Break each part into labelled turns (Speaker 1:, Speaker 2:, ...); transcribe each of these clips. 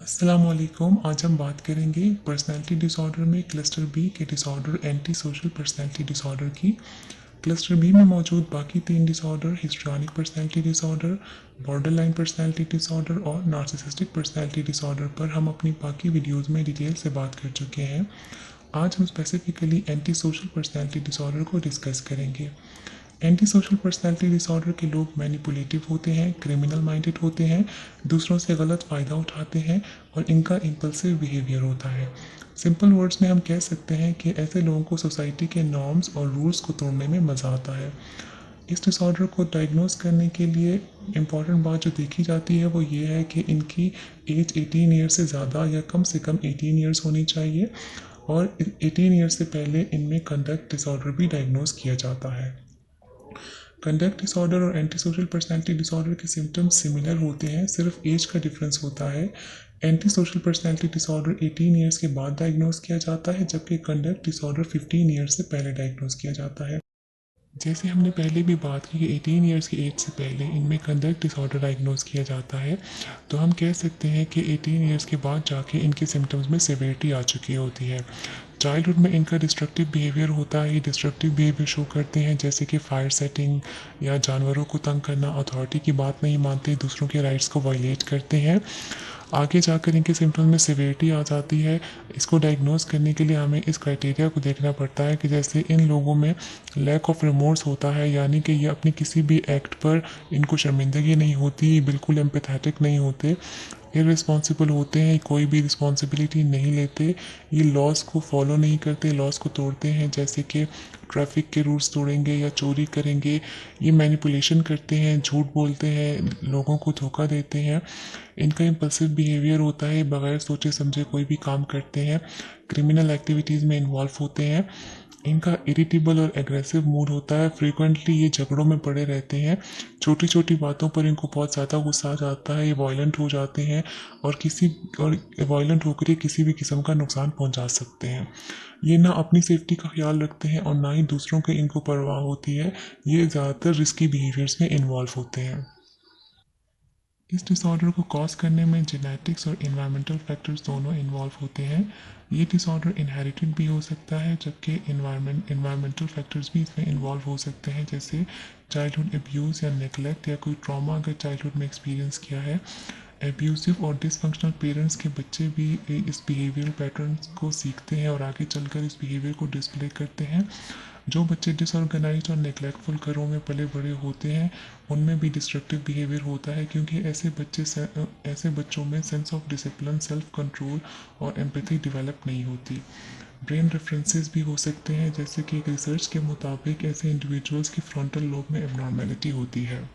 Speaker 1: अस्सलामुअलैकुम। आज हम बात करेंगे पर्सनैलिटी डिसऑर्डर में क्लस्टर बी के disorder anti social personality disorder की। क्लस्टर बी में मौजूद बाकी 3 disorder histrionic personality disorder, borderline personality disorder और नार्सिसिस्टिक पर्सनैलिटी डिसऑर्डर पर हम अपनी बाकी वीडियोज़ में डिटेल से बात कर चुके हैं। आज हम specifically anti social personality disorder को डिस्कस करेंगे। एंटी सोशल पर्सनैलिटी डिसऑर्डर के लोग मैनिपुलेटिव होते हैं, क्रिमिनल माइंडेड होते हैं, दूसरों से गलत फ़ायदा उठाते हैं और इनका इम्पल्सिव बिहेवियर होता है। सिंपल वर्ड्स में हम कह सकते हैं कि ऐसे लोगों को सोसाइटी के नॉर्म्स और रूल्स को तोड़ने में मज़ा आता है। इस डिसऑर्डर को डायग्नोस करने के लिए इम्पॉर्टेंट बात जो देखी जाती है वो ये है कि इनकी एज 18 ईयर से ज़्यादा या कम से कम 18 ईयर्स होनी चाहिए और 18 ईयर्स से पहले इनमें कंडक्ट डिसऑर्डर भी डायग्नोस किया जाता है। कंडक्ट डिसऑर्डर और एंटी सोशल पर्सनैलिटी डिसऑर्डर के सिम्टम्स सिमिलर होते हैं, सिर्फ एज का डिफरेंस होता है। Anti social personality disorder 18 years के बाद डायग्नोस किया जाता है, जबकि कंडक्ट डिसऑर्डर 15 ईयर्स से पहले डायग्नोस किया जाता है। जैसे हमने पहले भी बात की कि 18 ईयर्स की एज से पहले इनमें कंडक्ट डिसऑर्डर डायग्नोस किया जाता है, तो हम कह सकते हैं कि 18 ईयर्स के बाद जाके इनके सिम्टम्स में सिवियरिटी आ चुकी होती है। चाइल्डहुड में इनका डिस्ट्रक्टिव बिहेवियर होता है, ये डिस्ट्रक्टिव बिहेवियर शो करते हैं जैसे कि फायर सेटिंग या जानवरों को तंग करना, अथॉरिटी की बात नहीं मानते, दूसरों के राइट्स को वायलेट करते हैं। आगे जाकर इनके सिम्टम्स में सिवियरिटी आ जाती है। इसको डायग्नोस करने के लिए हमें इस क्राइटेरिया को देखना पड़ता है कि जैसे इन लोगों में लैक ऑफ रिमोर्स होता है, यानी कि ये अपनी किसी भी एक्ट पर इनको शर्मिंदगी नहीं होती, बिल्कुल एम्पैथेटिक नहीं होते, इररिस्पॉन्सिबल होते हैं, कोई भी रिस्पॉन्सिबिलिटी नहीं लेते, ये लॉज को फॉलो नहीं करते, लॉज को तोड़ते हैं, जैसे कि ट्रैफिक के रूल्स तोड़ेंगे या चोरी करेंगे। ये मैनिपुलेशन करते हैं, झूठ बोलते हैं, लोगों को धोखा देते हैं। इनका इम्पल्सिव बिहेवियर होता है, बगैर सोचे समझे कोई भी काम करते हैं, क्रिमिनल एक्टिविटीज़ में इन्वॉल्व होते हैं। इनका इरिटेबल और एग्रेसिव मूड होता है, फ्रीक्वेंटली ये झगड़ों में पड़े रहते हैं, छोटी छोटी बातों पर इनको बहुत ज़्यादा गुस्सा आ जाता है, ये वायलेंट हो जाते हैं और वायलेंट होकर ये किसी भी किस्म का नुकसान पहुंचा सकते हैं। ये ना अपनी सेफ्टी का ख्याल रखते हैं और ना ही दूसरों के इनको परवाह होती है, ये ज़्यादातर रिस्की बिहेवियर्स में इन्वॉल्व होते हैं। इस डिसऑर्डर को कॉज करने में जेनेटिक्स और इन्वायरमेंटल फैक्टर्स दोनों इन्वॉल्व होते हैं। ये डिसऑर्डर इनहेरिटेड भी हो सकता है, जबकि इन्वायरमेंटल फैक्टर्स भी इसमें इन्वॉल्व हो सकते हैं, जैसे चाइल्डहुड एब्यूज़ या नेगलेक्ट या कोई ट्रॉमा अगर चाइल्डहुड में एक्सपीरियंस किया है। एब्यूसिव और डिसफंक्शनल पेरेंट्स के बच्चे भी इस बिहेवियर पैटर्न्स को सीखते हैं और आगे चलकर इस बिहेवियर को डिस्प्ले करते हैं। जो बच्चे डिसऑर्गेनाइज्ड और नेग्लेक्टफुल घरों में पले बड़े होते हैं उनमें भी डिस्ट्रक्टिव बिहेवियर होता है, क्योंकि ऐसे बच्चों में sense of discipline, self control और एम्पैथी डेवलप नहीं होती। ब्रेन रेफरेंसेस भी हो सकते हैं, जैसे कि एक रिसर्च के मुताबिक ऐसे इंडिविजुअल्स की फ्रंटल लोब में एबनॉर्मेलिटी होती है।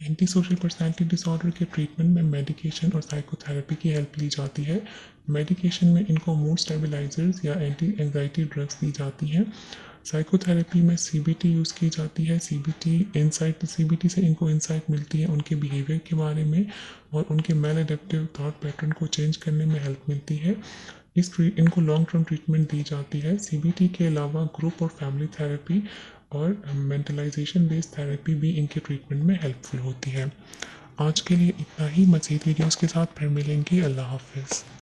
Speaker 1: एंटी सोशल पर्सनैलिटी डिसऑर्डर के ट्रीटमेंट में मेडिकेशन और साइकोथेरेपी की हेल्प ली जाती है। मेडिकेशन में इनको मूड स्टेबलाइजर्स या एंटी एंजाइटी ड्रग्स दी जाती हैं। साइकोथेरेपी में सीबीटी यूज़ की जाती है। सीबीटी से इनको इंसाइट मिलती है उनके बिहेवियर के बारे में और उनके मेल एडेप्टिव थॉट पैटर्न को चेंज करने में हेल्प मिलती है। इनको लॉन्ग टर्म ट्रीटमेंट दी जाती है। सीबीटी के अलावा ग्रुप और फैमिली थेरेपी और मेंटलाइजेशन बेस्ड थेरेपी भी इनके ट्रीटमेंट में हेल्पफुल होती है। आज के लिए इतना ही, मज़ीद वीडियोस के साथ फिर मिलेंगे। अल्लाह हाफिज़।